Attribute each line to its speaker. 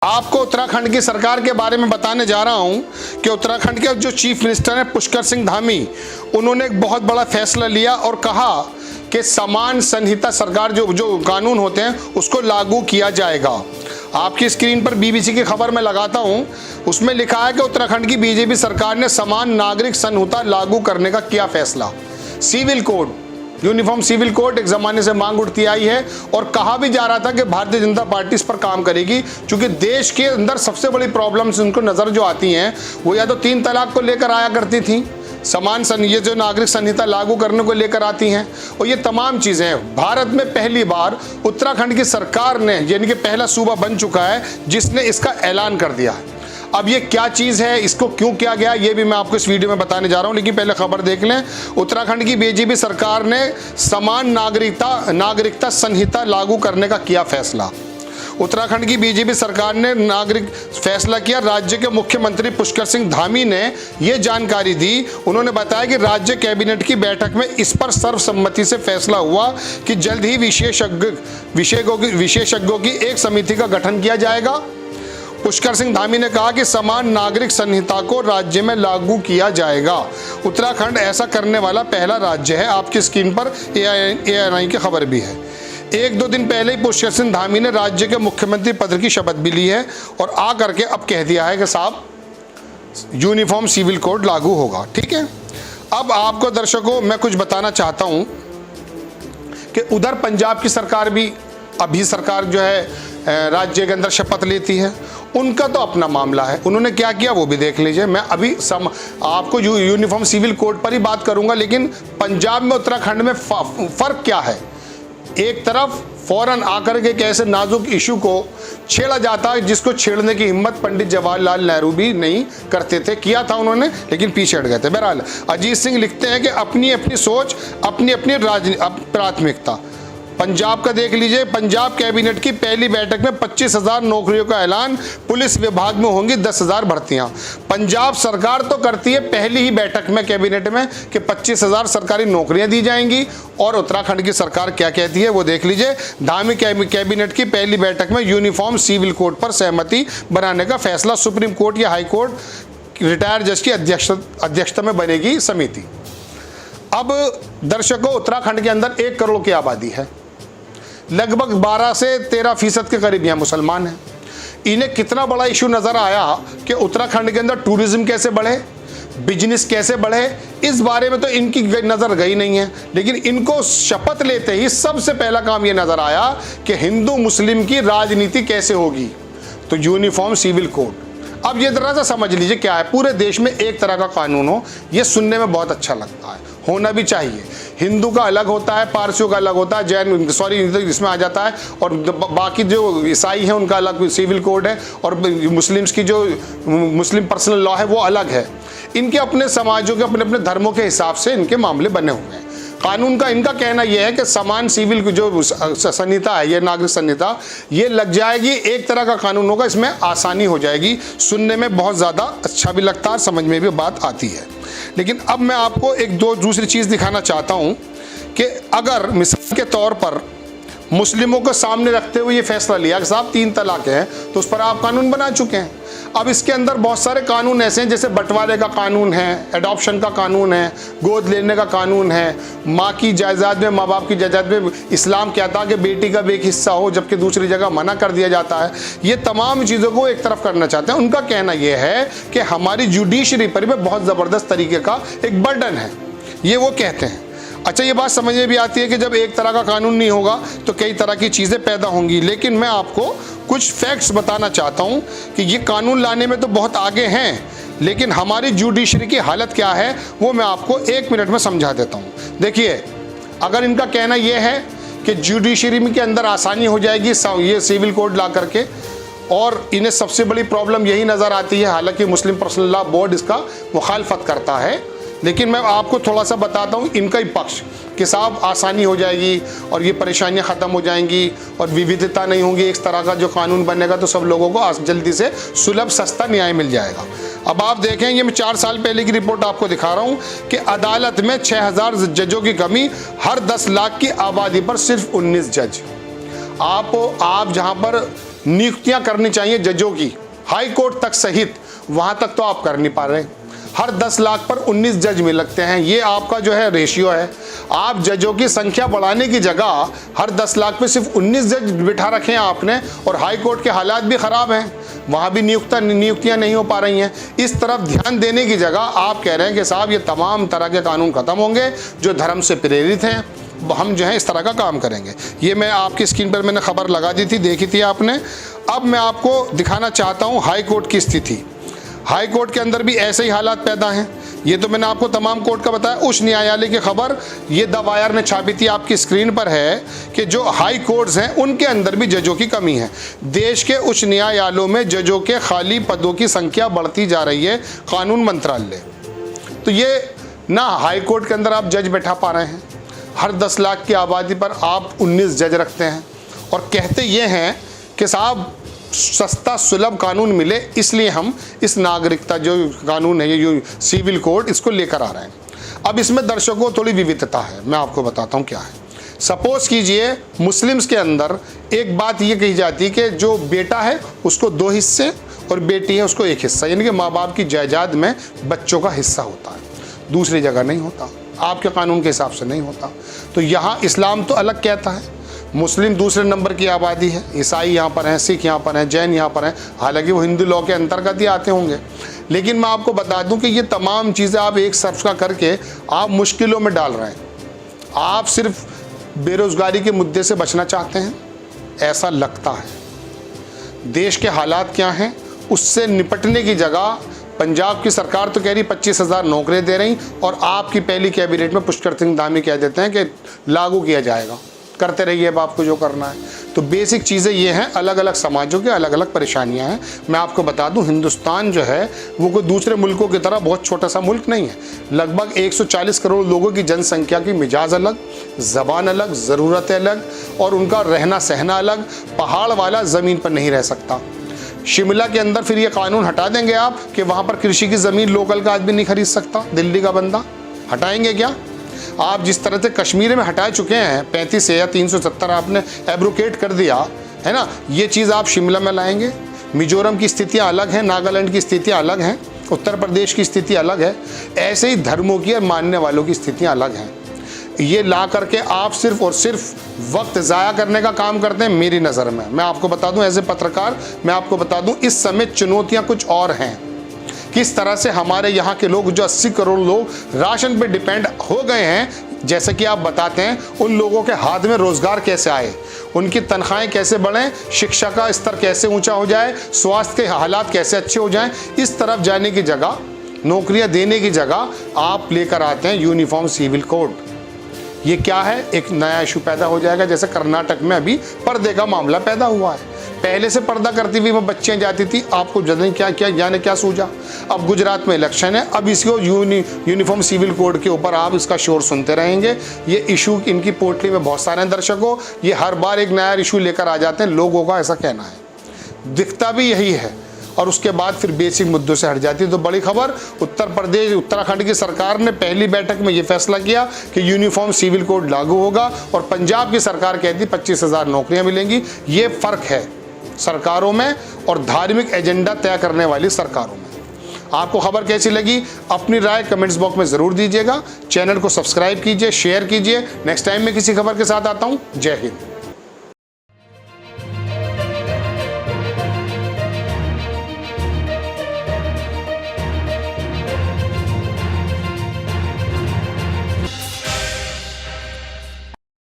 Speaker 1: आपको उत्तराखंड की सरकार के बारे में बताने जा रहा हूं कि उत्तराखंड के जो चीफ मिनिस्टर हैं पुष्कर सिंह धामी, उन्होंने एक बहुत बड़ा फैसला लिया और कहा कि समान संहिता सरकार जो कानून होते हैं उसको लागू किया जाएगा। आपकी स्क्रीन पर बीबीसी की खबर मैं लगाता हूं, उसमें लिखा है कि उत्तराखंड की बीजेपी सरकार ने समान नागरिक संहिता लागू करने का किया फैसला। Civil code, uniform civil code एक जमाने से मांग उठती आई है और कहा भी जा रहा था कि भारतीय जनता पार्टी इस पर काम करेगी, क्योंकि देश के अंदर सबसे बड़ी प्रॉब्लम्स उनको नजर जो आती हैं वो या तो 3 तलाक को लेकर आया करती थी, समान ये जो नागरिक संहिता लागू करने को लेकर आती हैं, और ये तमाम चीजें हैं। भारत में पहली बार उत्तराखंड की सरकार ने, यानी कि पहला सूबा बन चुका है जिसने इसका ऐलान कर दिया है। अब ये क्या चीज़ है, इसको क्यों किया गया, ये भी मैं आपको इस वीडियो में बताने जा रहा हूं, लेकिन पहले खबर देख लें। उत्तराखंड की बीजेपी सरकार ने समान नागरिकता संहिता लागू करने का किया फैसला। उत्तराखंड की बीजेपी सरकार ने नागरिक फैसला किया। राज्य के मुख्यमंत्री पुष्कर सिंह धामी ने यह जानकारी दी। उन्होंने बताया कि राज्य कैबिनेट की बैठक में इस पर सर्वसम्मति से फैसला हुआ कि जल्द ही विशेषज्ञों की एक समिति का गठन किया जाएगा। पुष्कर सिंह धामी ने कहा कि समान नागरिक संहिता को राज्य में लागू किया जाएगा। उत्तराखंड ऐसा करने वाला पहला राज्य है। आपकी स्क्रीन पर ANI की खबर भी है। 1-2 दिन पहले ही पुष्कर सिंह धामी ने राज्य के मुख्यमंत्री पद की शपथ भी ली है और आ करके अब कह दिया है कि साहब यूनिफॉर्म सिविल कोड लागू होगा। ठीक है, अब आपको दर्शकों मैं कुछ बताना चाहता हूं कि उधर पंजाब की सरकार भी, अभी सरकार जो है राज्य के अंदर शपथ लेती है, उनका तो अपना मामला है, उन्होंने क्या किया वो भी देख लीजिए। मैं अभी आपको यूनिफॉर्म सिविल कोड पर ही बात करूंगा, लेकिन पंजाब में उत्तराखंड में फर्क क्या है। एक तरफ फौरन आकर के कैसे नाजुक इशू को छेड़ा जाता है, जिसको छेड़ने की हिम्मत पंडित जवाहरलाल नेहरू भी नहीं करते थे। किया था उन्होंने, लेकिन पीछे हट गए थे। बहरहाल अजीत सिंह लिखते हैं कि अपनी अपनी सोच, अपनी अपनी प्राथमिकता। पंजाब का देख लीजिए, पंजाब कैबिनेट की पहली बैठक में 25,000 नौकरियों का ऐलान, पुलिस विभाग में होंगी 10,000 भर्तियां। पंजाब सरकार तो करती है पहली ही बैठक में कैबिनेट में कि 25,000 सरकारी नौकरियां दी जाएंगी, और उत्तराखंड की सरकार क्या कहती है वो देख लीजिए। धामी कैबिनेट की पहली बैठक में यूनिफॉर्म सिविल कोड पर सहमति बनाने का फैसला। सुप्रीम कोर्ट या हाई कोर्ट रिटायर्ड जज की अध्यक्षता में बनेगी समिति। अब दर्शकों, उत्तराखंड के अंदर 1 करोड़ की आबादी है, लगभग 12 से 13% के करीब यहाँ मुसलमान हैं। इन्हें कितना बड़ा इशू नजर आया कि उत्तराखंड के अंदर टूरिज्म कैसे बढ़े, बिजनेस कैसे बढ़े, इस बारे में तो इनकी नजर गई नहीं है। लेकिन इनको शपथ लेते ही सबसे पहला काम ये नजर आया कि हिंदू मुस्लिम की राजनीति कैसे होगी, तो यूनिफॉर्म सिविल कोड। अब ये जरा सा समझ लीजिए क्या है, पूरे देश में एक तरह का कानून हो, ये सुनने में बहुत अच्छा लगता है, होना भी चाहिए। हिंदू का अलग होता है, पारसियों का अलग होता है, जैन इसमें आ जाता है, और बाकी जो ईसाई हैं उनका अलग सिविल कोड है, और मुस्लिम्स की जो मुस्लिम पर्सनल लॉ है वो अलग है। इनके अपने समाजों के अपने अपने धर्मों के हिसाब से इनके मामले बने हुए हैं। कानून का इनका कहना यह है कि समान सिविल जो संहिता है, ये नागरिक संहिता, ये लग जाएगी, एक तरह का कानून होगा, इसमें आसानी हो जाएगी। सुनने में बहुत ज़्यादा अच्छा भी लगता है, समझ में भी बात आती है। लेकिन अब मैं आपको दूसरी चीज़ दिखाना चाहता हूँ कि अगर मिसाल के तौर पर मुस्लिमों को सामने रखते हुए ये फैसला लिया कि साहब 3 तलाक है, तो उस पर आप कानून बना चुके हैं। अब इसके अंदर बहुत सारे कानून ऐसे हैं, जैसे बंटवारे का कानून है, एडॉप्शन का कानून है, गोद लेने का कानून है, माँ की जायदाद में, माँ बाप की जायदाद में इस्लाम कहता है कि बेटी का भी एक हिस्सा हो, जबकि दूसरी जगह मना कर दिया जाता है। ये तमाम चीज़ों को एक तरफ करना चाहते हैं। उनका कहना यह है कि हमारी जुडिशरी पर भी बहुत ज़बरदस्त तरीके का एक बर्डन है, ये वो कहते हैं। अच्छा, ये बात समझ में भी आती है कि जब एक तरह का कानून नहीं होगा तो कई तरह की चीज़ें पैदा होंगी। लेकिन मैं आपको कुछ फैक्ट्स बताना चाहता हूँ कि ये कानून लाने में तो बहुत आगे हैं, लेकिन हमारी जुडिशरी की हालत क्या है वो मैं आपको 1 मिनट में समझा देता हूँ। देखिए, अगर इनका कहना यह है कि जुडिशरी के अंदर आसानी हो जाएगी ये सिविल कोड ला करके, और इन्हें सबसे बड़ी प्रॉब्लम यही नज़र आती है, हालांकि मुस्लिम पर्सनल लॉ बोर्ड इसका मुखालफत करता है, लेकिन मैं आपको थोड़ा सा बताता हूँ इनका ही पक्ष कि साहब आसानी हो जाएगी और ये परेशानियाँ ख़त्म हो जाएंगी और विविधता नहीं होगी। एक तरह का जो कानून बनेगा तो सब लोगों को जल्दी से सुलभ सस्ता न्याय मिल जाएगा। अब आप देखें, ये मैं 4 साल पहले की रिपोर्ट आपको दिखा रहा हूँ कि अदालत में 6000 जजों की कमी, हर 10 लाख की आबादी पर सिर्फ 19 जज। आप जहाँ पर नियुक्तियां करनी चाहिए जजों की, हाई कोर्ट तक सहित, वहां तक तो आप कर नहीं पा रहे। हर 10 लाख पर 19 जज मिल लगते हैं, ये आपका जो है रेशियो है। आप जजों की संख्या बढ़ाने की जगह हर 10 लाख पे सिर्फ 19 जज बिठा रखे हैं आपने, और हाई कोर्ट के हालात भी खराब हैं, वहां भी नियुक्तियां नहीं हो पा रही हैं। इस तरफ ध्यान देने की जगह आप कह रहे हैं कि साहब ये तमाम तरह के कानून खत्म होंगे जो धर्म से प्रेरित हैं, हम जो है इस तरह का काम करेंगे। ये मैं आपकी स्क्रीन पर मैंने खबर लगा दी थी, देखी थी आपने। अब मैं आपको दिखाना चाहता हूँ हाई कोर्ट की स्थिति। हाई कोर्ट के अंदर भी ऐसे ही हालात पैदा हैं। ये तो मैंने आपको तमाम कोर्ट का बताया। उच्च न्यायालय की खबर ये द वायर ने छापी थी, आपकी स्क्रीन पर है कि जो हाई कोर्ट्स हैं उनके अंदर भी जजों की कमी है। देश के उच्च न्यायालयों में जजों के खाली पदों की संख्या बढ़ती जा रही है, कानून मंत्रालय। तो ये ना हाई कोर्ट के अंदर आप जज बैठा पा रहे हैं, हर 10 लाख की आबादी पर आप 19 जज रखते हैं, और कहते ये हैं कि साहब सस्ता सुलभ कानून मिले, इसलिए हम इस नागरिकता जो कानून है, ये सिविल कोड, इसको लेकर आ रहे हैं। अब इसमें दर्शकों को थोड़ी विविधता है, मैं आपको बताता हूँ क्या है। सपोज कीजिए मुस्लिम्स के अंदर एक बात ये कही जाती है कि जो बेटा है उसको 2 हिस्से और बेटी है उसको 1 हिस्सा, यानी कि माँ बाप की जायदाद में बच्चों का हिस्सा होता है। दूसरी जगह नहीं होता, आपके कानून के हिसाब से नहीं होता। तो यहाँ इस्लाम तो अलग कहता है, मुस्लिम दूसरे नंबर की आबादी है, ईसाई यहाँ पर हैं, सिख यहाँ पर हैं, जैन यहाँ पर हैं, हालांकि वो हिंदू लॉ के अंतर्गत ही आते होंगे। लेकिन मैं आपको बता दूं कि ये तमाम चीज़ें आप एक सरफ का करके आप मुश्किलों में डाल रहे हैं। आप सिर्फ बेरोज़गारी के मुद्दे से बचना चाहते हैं, ऐसा लगता है। देश के हालात क्या हैं उससे निपटने की जगह पंजाब की सरकार तो कह रही 25,000 नौकरियाँ दे रही, और आपकी पहली कैबिनेट में पुष्कर सिंह धामी कह देते हैं कि लागू किया जाएगा, करते रहिए अब आपको जो करना है। तो बेसिक चीज़ें ये हैं, अलग अलग समाजों के अलग अलग परेशानियां हैं। मैं आपको बता दूं हिंदुस्तान जो है वो कोई दूसरे मुल्कों की तरह बहुत छोटा सा मुल्क नहीं है। लगभग 140 करोड़ लोगों की जनसंख्या की मिजाज अलग, ज़बान अलग, ज़रूरतें अलग, और उनका रहना सहना अलग। पहाड़ वाला ज़मीन पर नहीं रह सकता। शिमला के अंदर फिर ये कानून हटा देंगे आप कि वहाँ पर कृषि की ज़मीन लोकल का आदमी नहीं खरीद सकता, दिल्ली का बंदा। हटाएंगे क्या? आप जिस तरह से कश्मीर में हटा चुके हैं 35 से या 370 आपने एब्रोकेट कर दिया है ना, ये चीज़ आप शिमला में लाएंगे। मिजोरम की स्थितियाँ अलग हैं, नागालैंड की स्थितियाँ अलग हैं, उत्तर प्रदेश की स्थिति अलग है। ऐसे ही धर्मों की और मानने वालों की स्थितियाँ अलग हैं। ये ला करके आप सिर्फ और सिर्फ वक्त ज़ाया करने का काम करते हैं मेरी नज़र में। मैं आपको बता दूं एज ए पत्रकार, मैं आपको बता दूं इस समय चुनौतियां कुछ और हैं। किस तरह से हमारे यहाँ के लोग जो 80 करोड़ लोग राशन पे डिपेंड हो गए हैं, जैसे कि आप बताते हैं, उन लोगों के हाथ में रोज़गार कैसे आए, उनकी तनख्वाहें कैसे बढ़ें, शिक्षा का स्तर कैसे ऊंचा हो जाए, स्वास्थ्य के हालात कैसे अच्छे हो जाएं। इस तरफ जाने की जगह, नौकरियां देने की जगह आप लेकर आते हैं यूनिफॉर्म सिविल कोड। ये क्या है? एक नया इशू पैदा हो जाएगा। जैसे कर्नाटक में अभी पर्दे का मामला पैदा हुआ है, पहले से पर्दा करती हुई वो बच्चियां जाती थी, आपको जाने क्या सूझा। अब गुजरात में इलेक्शन है, अब इसको यूनिफॉर्म सिविल कोड के ऊपर आप इसका शोर सुनते रहेंगे। ये इशू इनकी पोटली में बहुत सारे दर्शकों, ये हर बार एक नया इशू लेकर आ जाते हैं, लोगों का ऐसा कहना है, दिखता भी यही है, और उसके बाद फिर बेसिक मुद्दों से हट जाती है। तो बड़ी खबर, उत्तराखंड की सरकार ने पहली बैठक में ये फैसला किया कि यूनिफॉर्म सिविल कोड लागू होगा, और पंजाब की सरकार कहती 25,000 नौकरियां मिलेंगी। ये फर्क है सरकारों में और धार्मिक एजेंडा तय करने वाली सरकारों में। आपको खबर कैसी लगी? अपनी राय कमेंट्स बॉक्स में ज़रूर दीजिएगा। चैनल को सब्सक्राइब कीजिए, शेयर कीजिए। नेक्स्ट टाइम मैं किसी खबर के साथ आता हूँ। जय हिंद।